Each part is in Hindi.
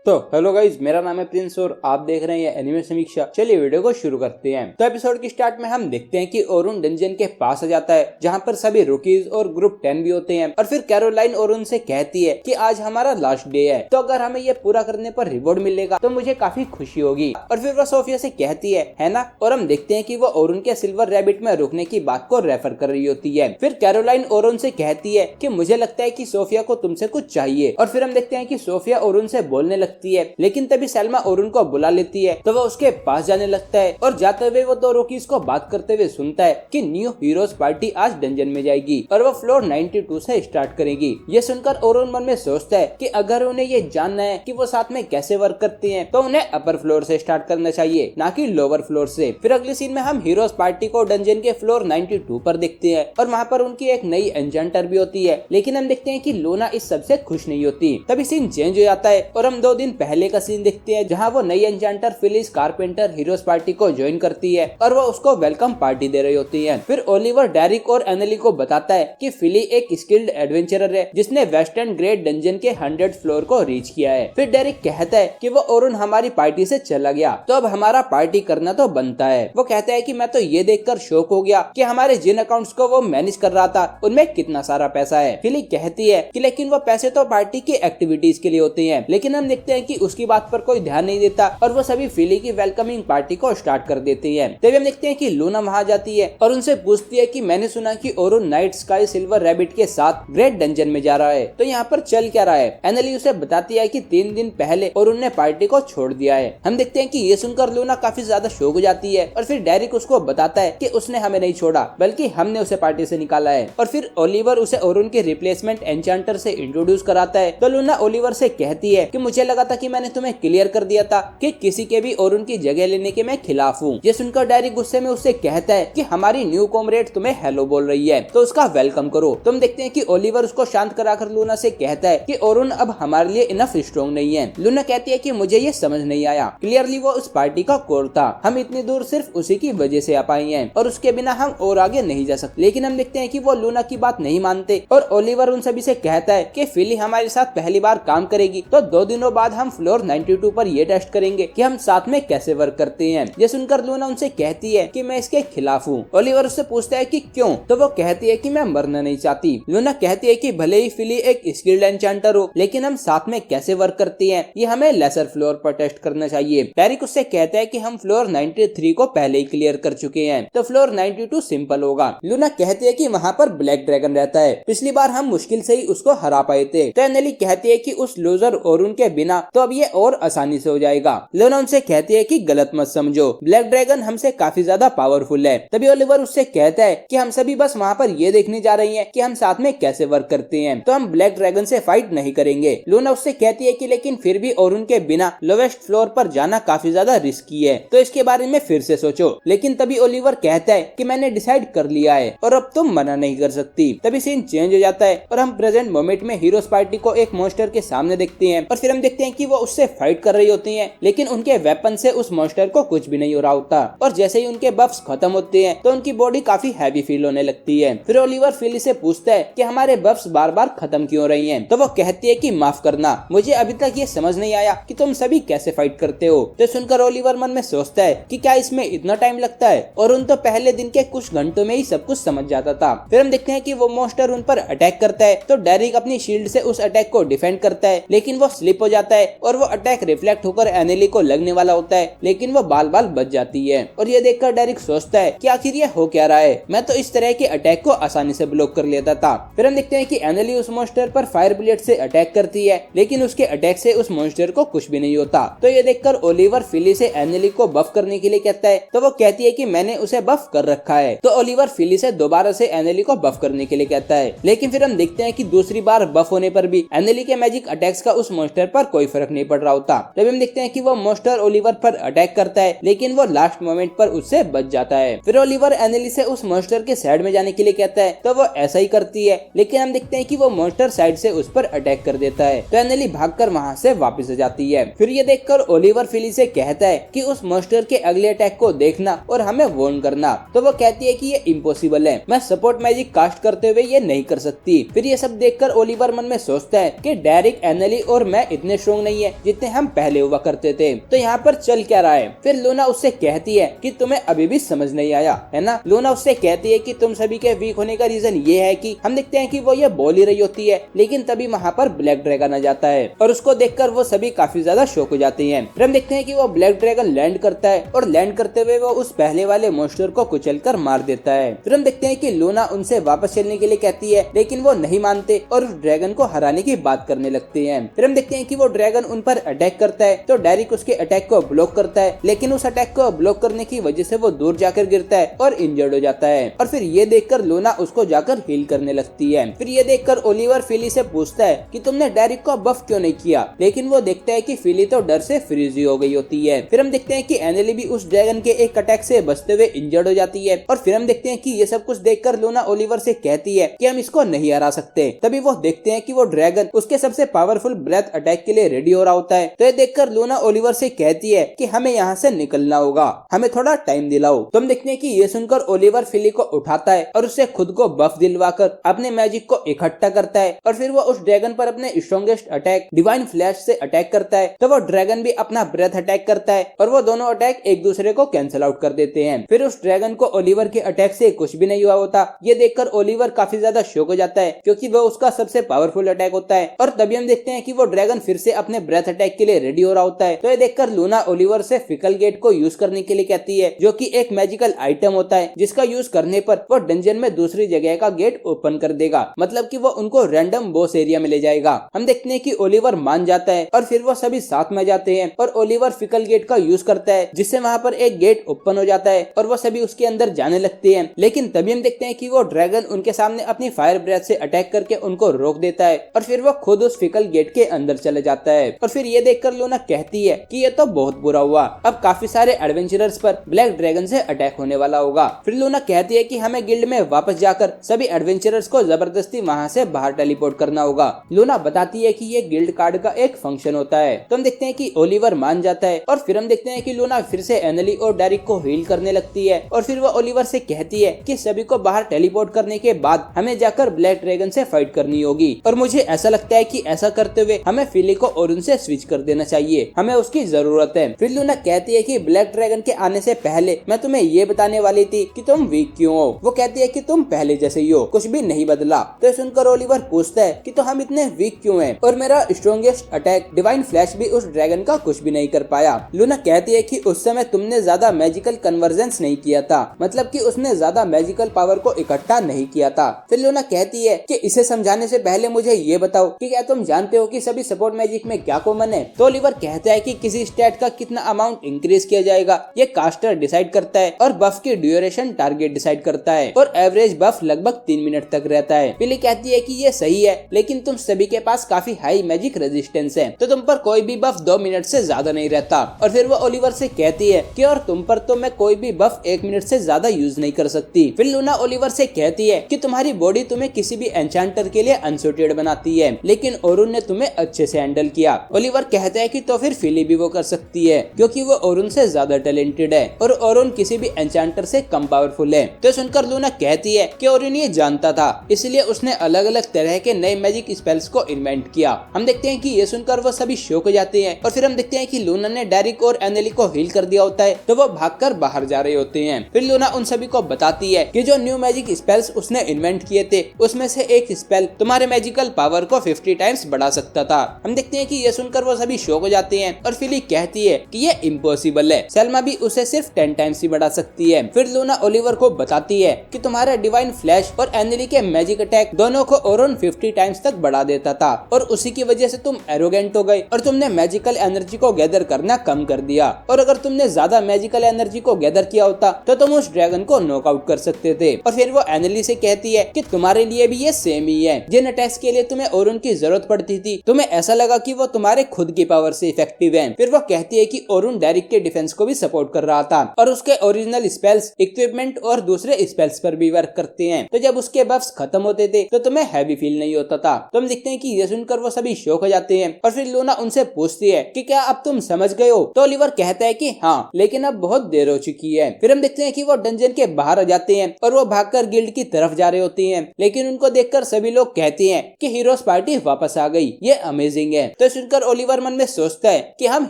तो हेलो गाइज, मेरा नाम है प्रिंस और आप देख रहे हैं एनिमे समीक्षा। चलिए वीडियो को शुरू करते हैं। तो एपिसोड की स्टार्ट में हम देखते हैं कि ओरुन डंजन के पास आ जाता है जहां पर सभी रुकीज और ग्रुप 10 भी होते हैं। और फिर कैरोलाइन ओरुन से कहती है कि आज हमारा लास्ट डे है, तो अगर हमें ये पूरा करने पर रिवॉर्ड मिलेगा तो मुझे काफी खुशी होगी। और फिर वो सोफिया से कहती है ना। और हम देखते हैं कि वो ओरुन के सिल्वर रैबिट में रुकने की बात को रेफर कर रही होती है। फिर कैरोलाइन ओरुन से कहती है कि मुझे लगता है कि सोफिया को तुमसे कुछ चाहिए। और फिर हम देखते हैं कि सोफिया ओरुन से बोलने लगती है, लेकिन तभी सैल्मा ओरुन को बुला लेती है। तो वो उसके पास जाने लगता है और जाते हुए वो दो रोकीज को बात करते हुए सुनता है कि न्यू हीरोज पार्टी आज डंजन में जाएगी और वो फ्लोर 92 से स्टार्ट करेगी। ये सुनकर ओरुन मन में सोचता है कि अगर उन्हें ये जानना है कि वो साथ में कैसे वर्क करती हैं, तो उन्हें अपर फ्लोर से स्टार्ट करना चाहिए, ना कि लोअर फ्लोर से। फिर अगले सीन में हम हीरोज पार्टी को डंजन के फ्लोर 92 पर देखते हैं और वहाँ पर उनकी एक नई एन्चेंटर भी होती है। लेकिन हम देखते हैं कि लूना इस सबसे खुश नहीं होती। तभी सीन चेंज हो जाता है और हम 2 दिन पहले का सीन देखते हैं जहां वो नई एन्चेंटर फिलिस कारपेंटर हीरोज पार्टी को ज्वाइन करती है और वो उसको वेलकम पार्टी दे रही होती है। फिर ओलिवर डेरिक और एनेली को बताता है कि फिली एक स्किल्ड एडवेंचरर है जिसने वेस्टर्न ग्रेट डंजन के 100 फ्लोर को रीच किया है। फिर डेरिक कहता है कि वो ओरुन हमारी पार्टी से चला गया, तो अब हमारा पार्टी करना तो बनता है। वो कहता है कि मैं तो ये देखकर शॉक हो गया कि हमारे जिन अकाउंट्स को वो मैनेज कर रहा था उनमें कितना सारा पैसा है। फिली कहती है कि लेकिन वो पैसे तो पार्टी की एक्टिविटीज के लिए होते हैं। लेकिन हम देखते हैं कि उसकी बात पर कोई ध्यान नहीं देता और वो सभी फिली की वेलकमिंग पार्टी को स्टार्ट कर देते हैं। तभी हम देखते हैं कि लूना वहां जाती है और उनसे पूछती है कि मैंने सुना कि ओरुन नाइट स्काई सिल्वर रैबिट के साथ ग्रेट डंजन में जा रहा है, तो यहाँ पर चल क्या रहा है। एनेली उसे बताती है कि 3 दिन पहले ओरुन ने पार्टी को छोड़ दिया है। हम देखते हैं कि ये सुनकर लूना काफी ज्यादा शॉक हो जाती है और फिर डेरिक उसको बताता है कि उसने हमें नहीं छोड़ा बल्कि हमने उसे पार्टी से निकाला है। और फिर ओलिवर उसे ओरुन के रिप्लेसमेंट एन्चेंटर से इंट्रोड्यूस कराता है। तो लूना ओलिवर से कहती है कि मुझे लगा था कि मैंने तुम्हें क्लियर कर दिया था कि किसी के भी ओरुन की जगह लेने के मैं खिलाफ हूँ। ये सुनकर डेरिक गुस्से में उससे कहता है कि हमारी न्यू कॉमरेड तुम्हें हेलो बोल रही है, तो उसका वेलकम करो। तुम देखते हैं कि ओलिवर उसको शांत कराकर लूना से कहता है कि ओरुन अब हमारे लिए इनफ स्ट्रॉन्ग नहीं है। लूना कहती है कि मुझे ये समझ नहीं आया, क्लियरली वो उस पार्टी का कोर था, हम इतनी दूर सिर्फ उसी की वजह से आ पाए हैं और उसके बिना हम और आगे नहीं जा सकते। लेकिन हम देखते हैं कि वो लूना की बात नहीं मानते और ओलिवर उन सभी से कहता है कि फिली हमारे साथ पहली बार काम करेगी, तो 2 दिनों बाद हम फ्लोर 92 पर ये टेस्ट करेंगे कि हम साथ में कैसे वर्क करते हैं। ये सुनकर लूना उनसे कहती है कि मैं इसके खिलाफ हूँ। ओलिवर उससे पूछता है कि क्यों, तो वो कहती है कि मैं मरना नहीं चाहती। लूना कहती है कि भले ही फिली एक स्किल्ड एन्चेंटर हो, लेकिन हम साथ में कैसे वर्क करते हैं ये हमें लेसर फ्लोर पर टेस्ट करना चाहिए। डेरिक उससे कहता है कि हम फ्लोर 93 को पहले ही क्लियर कर चुके हैं, तो फ्लोर 92 सिंपल होगा। लूना कहती है कि वहाँ पर ब्लैक ड्रैगन रहता है, पिछली बार हम मुश्किल से ही उसको हरा पाए थे। तो एनेली कहती है कि उस लूजर ओरुन के बिना तो अब ये और आसानी से हो जाएगा। लूना उनसे कहती है कि गलत मत समझो, ब्लैक ड्रैगन हमसे काफी ज्यादा पावरफुल है। तभी ओलिवर उससे कहता है कि हम सभी बस वहाँ पर ये देखने जा रही हैं कि हम साथ में कैसे वर्क करते हैं, तो हम ब्लैक ड्रैगन से फाइट नहीं करेंगे। लूना उससे कहती है कि लेकिन फिर भी ओरुन के बिना लोवेस्ट फ्लोर पर जाना काफी ज्यादा रिस्की है, तो इसके बारे में फिर से सोचो। लेकिन तभी ओलिवर कहता है कि मैंने डिसाइड कर लिया है और अब तुम मना नहीं कर सकती। तभी सीन चेंज हो जाता है और हम प्रेजेंट मोमेंट में हीरोज पार्टी को एक मॉन्स्टर के सामने देखते हैं और फिर हम देखते हैं कि वो उससे फाइट कर रही होती हैं, लेकिन उनके वेपन से उस मॉन्स्टर को कुछ भी नहीं हो रहा होता। और जैसे ही उनके बफ्स खत्म होते हैं तो उनकी बॉडी काफी हैवी फील होने लगती है। फिर ओलिवर फिली से पूछता है कि हमारे बफ्स बार बार खत्म क्यों हो रही हैं, तो वो कहती है कि माफ करना, मुझे अभी तक ये समझ नहीं आया कि तुम सभी कैसे फाइट करते हो। तो सुनकर ओलिवर मन में सोचता है कि क्या इसमें इतना टाइम लगता है, और उन तो पहले दिन के कुछ घंटों में ही सब कुछ समझ जाता था। फिर हम देखते हैं कि वो मॉन्स्टर उन पर अटैक करता है, तो डेरिक अपनी शील्ड से उस अटैक को डिफेंड करता है, लेकिन वो स्लिप हो जाता है और वो अटैक रिफ्लेक्ट होकर एनेली को लगने वाला होता है, लेकिन वो बाल बाल बच जाती है। और ये देखकर डेरिक सोचता है कि आखिर ये हो क्या रहा है, मैं तो इस तरह के अटैक को आसानी से ब्लॉक कर लेता था। फिर हम देखते हैं कि एनेली उस मॉन्स्टर पर फायर ब्लेड से अटैक करती है, लेकिन उसके अटैक से उस मॉन्स्टर को कुछ भी नहीं होता। तो ये देखकर ओलिवर फिली से एनेली को बफ करने के लिए कहता है, तो वो कहती है कि मैंने उसे बफ कर रखा है। तो ओलिवर फिली से दोबारा से एनेली को बफ करने के लिए कहता है, लेकिन फिर हम देखते हैं कि दूसरी बार बफ होने पर भी एनेली के मैजिक अटैक्स का उस मॉन्स्टर पर कोई फर्क नहीं पड़ रहा होता। तभी हम देखते हैं कि वो मॉन्स्टर ओलिवर पर अटैक करता है, लेकिन वो लास्ट मोमेंट पर उससे बच जाता है। फिर ओलिवर एनेली से उस मॉन्स्टर के साइड में जाने के लिए कहता है, तो वो ऐसा ही करती है, लेकिन हम देखते हैं कि वो मॉन्स्टर साइड से उस पर अटैक कर देता है। तो एनेली भागकर वहां से वापस आ जाती है। फिर ये देखकर ओलिवर फिली से कहता है कि उस मॉन्स्टर के अगले अटैक को देखना और हमें वार्न करना। तो वो कहती है कि ये इम्पॉसिबल है, मैं सपोर्ट मैजिक कास्ट करते हुए ये नहीं कर सकती। फिर ये सब देखकर ओलिवर मन में सोचता है कि डेरिक, एनेली और मैं इतने स्ट्रॉन्ग स्ट्रॉन्ग नहीं है जितने हम पहले हुआ करते थे, तो यहाँ पर चल क्या रहा है। फिर लूना उससे कहती है कि तुम्हें अभी भी समझ नहीं आया है ना। लूना उससे कहती है कि तुम सभी के वीक होने का रीजन ये है कि हम देखते हैं कि वो ये बोल ही रही होती है, लेकिन तभी वहाँ पर ब्लैक ड्रैगन आ जाता है और उसको देखकर वो सभी काफी ज्यादा शॉक हो जाते हैं। फिर हम देखते हैं कि वो ब्लैक ड्रैगन लैंड करता है और लैंड करते हुए वो उस पहले वाले मॉन्स्टर को कुचलकर मार देता है। फिर हम देखते हैं कि लूना उनसे वापस चलने के लिए कहती है, लेकिन वो नहीं मानते और उस ड्रैगन को हराने की बात करने लगते हैं। फिर हम देखते हैं कि वो ड्रैगन उन पर अटैक करता है, तो डेरिक उसके अटैक को ब्लॉक करता है, लेकिन उस अटैक को ब्लॉक करने की वजह से वो दूर जाकर गिरता है और इंजर्ड हो जाता है। और फिर ये देखकर लूना उसको जाकर हील करने लगती है। फिर ये देखकर ओलिवर फिली से पूछता है कि तुमने डेरिक को बफ क्यों नहीं किया, लेकिन वो देखता है कि फिली तो डर से फ्रीज हो गई होती है। फिर हम देखते हैं कि एनेली भी उस ड्रैगन के एक अटैक से बचते हुए इंजर्ड हो जाती है। और फिर हम देखते हैं कि ये सब कुछ देखकर लूना ओलिवर से कहती है कि हम इसको नहीं हरा सकते। तभी वो देखते हैं कि वो ड्रैगन उसके सबसे पावरफुल ब्रेथ अटैक के लिए रेडी हो रहा होता है। तो ये देखकर लूना ओलिवर से कहती है कि हमें यहाँ से निकलना होगा, हमें थोड़ा टाइम दिलाओ। तो हम देखते हैं कि ये सुनकर ओलिवर फिली को उठाता है और उससे खुद को बफ दिलवाकर अपने मैजिक को इकट्ठा करता है और फिर वो उस ड्रैगन पर अपने स्ट्रॉन्गेस्ट अटैक डिवाइन फ्लैश से अटैक करता है। तो वो ड्रैगन भी अपना ब्रेथ अटैक करता है और वो दोनों अटैक एक दूसरे को कैंसिल आउट कर देते हैं। फिर उस ड्रैगन को ओलिवर के अटैक से कुछ भी नहीं हुआ होता। ये देखकर ओलिवर काफी ज्यादा शॉक हो जाता है, क्योंकि वो उसका सबसे पावरफुल अटैक होता है। और तभी हम देखते हैं कि वो ड्रैगन फिर से अपने ब्रेथ अटैक के लिए रेडी हो रहा होता है। तो ये देखकर लूना ओलिवर से फिकल गेट को यूज करने के लिए कहती है, जो कि एक मैजिकल आइटम होता है जिसका यूज करने पर वो डंजन में दूसरी जगह का गेट ओपन कर देगा, मतलब कि वो उनको रैंडम बॉस एरिया में ले जाएगा। हम देखते हैं कि ओलिवर मान जाता है और फिर वो सभी साथ में जाते हैं और ओलिवर फिकल गेट का यूज करता है, जिससे वहाँ पर एक गेट ओपन हो जाता है और वो सभी उसके अंदर जाने लगते हैं। लेकिन तभी हम देखते हैं कि वो ड्रैगन उनके सामने अपनी फायर ब्रेथ से अटैक करके उनको रोक देता है और फिर वो खुद उस फिकल गेट के अंदर चले जाता है। और फिर ये देखकर लूना कहती है कि ये तो बहुत बुरा हुआ, अब काफी सारे एडवेंचरर्स पर ब्लैक ड्रैगन से अटैक होने वाला होगा। फिर लूना कहती है कि हमें गिल्ड में वापस जाकर सभी एडवेंचरर्स को जबरदस्ती वहाँ से बाहर टेलीपोर्ट करना होगा। लूना बताती है कि ये गिल्ड कार्ड का एक फंक्शन होता है। तो हम देखते हैं कि ओलिवर मान जाता है और फिर हम देखते हैं कि लूना फिर से एनेली और डेरिक को हील करने लगती है और फिर वो ओलिवर से कहती है कि सभी को बाहर टेलीपोर्ट करने के बाद हमें जाकर ब्लैक ड्रैगन से फाइट करनी होगी। और मुझे ऐसा लगता है कि ऐसा करते हुए हमें फिली को ओरुन से स्विच कर देना चाहिए, हमें उसकी जरूरत है। फिर लूना कहती है कि ब्लैक ड्रैगन के आने से पहले मैं तुम्हें ये बताने वाली थी कि तुम वीक क्यों हो। वो कहती है कि तुम पहले जैसे ही हो, कुछ भी नहीं बदला। तो सुनकर ओलिवर पूछता है कि तो हम इतने वीक क्यों हैं? और मेरा स्ट्रॉन्गेस्ट अटैक डिवाइन फ्लैश भी उस ड्रैगन का कुछ भी नहीं कर पाया। लूना कहती है कि उस समय तुमने ज्यादा मैजिकल कन्वर्जेंस नहीं किया था, मतलब कि उसने ज्यादा मैजिकल पावर को इकट्ठा नहीं किया था। फिर लूना कहती है कि इसे समझाने से पहले मुझे ये बताओ कि क्या तुम जानते हो कि सभी सपोर्ट मैजिक में क्या कॉमन है? तो ओलिवर कहता है कि किसी स्टैट का कितना अमाउंट इंक्रीज किया जाएगा ये कास्टर डिसाइड करता है और बफ की ड्यूरेशन टारगेट डिसाइड करता है और एवरेज बफ लगभग 3 मिनट तक रहता है। फिली कहती है कि ये सही है, लेकिन तुम सभी के पास काफी हाई मैजिक रेजिस्टेंस है, तो तुम पर कोई भी बफ 2 मिनट से ज्यादा नहीं रहता। और फिर वो ओलिवर से कहती है कि और तुम पर तो मैं कोई भी बफ 1 मिनट से ज्यादा यूज नहीं कर सकती। फिर लूना ओलिवर से कहती है कि तुम्हारी बॉडी तुम्हें किसी भी एन्चेंटर के लिए अनसुटेड बनाती है, लेकिन ओरुन ने तुम्हें अच्छे से हैंडल किया। ओलिवर कहता है कि तो फिर फिली भी वो कर सकती है, क्योंकि वो ओरुन से ज्यादा टैलेंटेड है और ओरुन किसी भी एन्चेंटर से कम पावरफुल है। तो सुनकर लूना कहती है कि ओरुन ये जानता था, इसलिए उसने अलग अलग तरह के नए मैजिक स्पेल्स को इन्वेंट किया। हम देखते हैं कि ये सुनकर वो सभी शॉक हो जाते हैं और फिर हम देखते हैं कि लूना ने डेरिक और एनेली को हील कर दिया होता है, तो वो भागकर बाहर जा रहे होते हैं। फिर लूना उन सभी को बताती है कि जो न्यू मैजिक स्पेल्स उसने इन्वेंट किए थे उसमें से एक स्पेल तुम्हारे मैजिकल पावर को 50 टाइम्स बढ़ा सकता था। हम देखते हैं कि ये सुनकर वो सभी शॉक हो जाते हैं और फिली कहती है कि ये इम्पॉसिबल है, सेल्मा भी उसे सिर्फ 10 टाइम्स ही बढ़ा सकती है। फिर लूना ओलिवर को बताती है कि तुम्हारा डिवाइन फ्लैश और एनेली के मैजिक अटैक दोनों को ओरुन 50 टाइम्स तक बढ़ा देता था और उसी की वजह से तुम एरोगेंट हो गए और तुमने मैजिकल एनर्जी को गैदर करना कम कर दिया। और अगर तुमने ज्यादा मैजिकल एनर्जी को गैदर किया होता तो तुम उस ड्रैगन को नॉकआउट कर सकते थे। और फिर वो एनेली से कहती है कि तुम्हारे लिए भी ये सेम ही है, जिन अटैक्स के लिए तुम्हें ओरुन की जरूरत पड़ती थी तुम्हें ऐसा लगा कि वो तुम्हारे खुद की पावर से इफेक्टिव है। फिर वो कहती है कि ओरुन डेरिक के डिफेंस को भी सपोर्ट कर रहा था और उसके ओरिजिनल स्पेल्स, इक्विपमेंट और दूसरे स्पेल्स पर भी वर्क करते हैं, तो जब उसके बफ्स खत्म होते थे तो तुम्हें हैवी फील नहीं होता था। तो हम देखते हैं कि ये सुनकर वो सभी शॉक हो जाते हैं और फिर लूना उनसे पूछती है कि क्या अब तुम समझ गए हो? तो ओलिवर कहता है कि हाँ, लेकिन अब बहुत देर हो चुकी है। फिर हम देखते हैं कि वो डंजन के बाहर आ जाते हैं और वो भागकर गिल्ड की तरफ जा रहे होते हैं, लेकिन उनको देखकर सभी लोग कहते हैं कि हीरोज पार्टी वापस आ गई, ये अमेजिंग है। तो तो सुनकर ओलिवर मन में सोचता है कि हम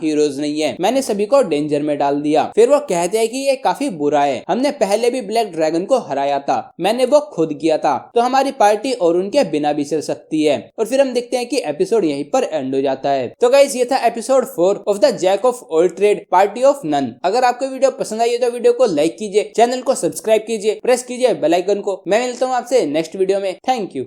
हीरोज नहीं है, मैंने सभी को डेंजर में डाल दिया। फिर वो कहते हैं कि ये काफी बुरा है, हमने पहले भी ब्लैक ड्रैगन को हराया था, मैंने वो खुद किया था, तो हमारी पार्टी और उनके बिना भी चल सकती है। और फिर हम देखते हैं कि एपिसोड यहीं पर एंड हो जाता है। तो गाइस ये था episode 4 of the jack of all trade party of none. अगर आपको वीडियो पसंद आई है तो वीडियो को लाइक कीजिए, चैनल को सब्सक्राइब कीजिए, प्रेस कीजिए बेल आइकन को। मैं मिलता हूँ आपसे नेक्स्ट वीडियो में। Thank you.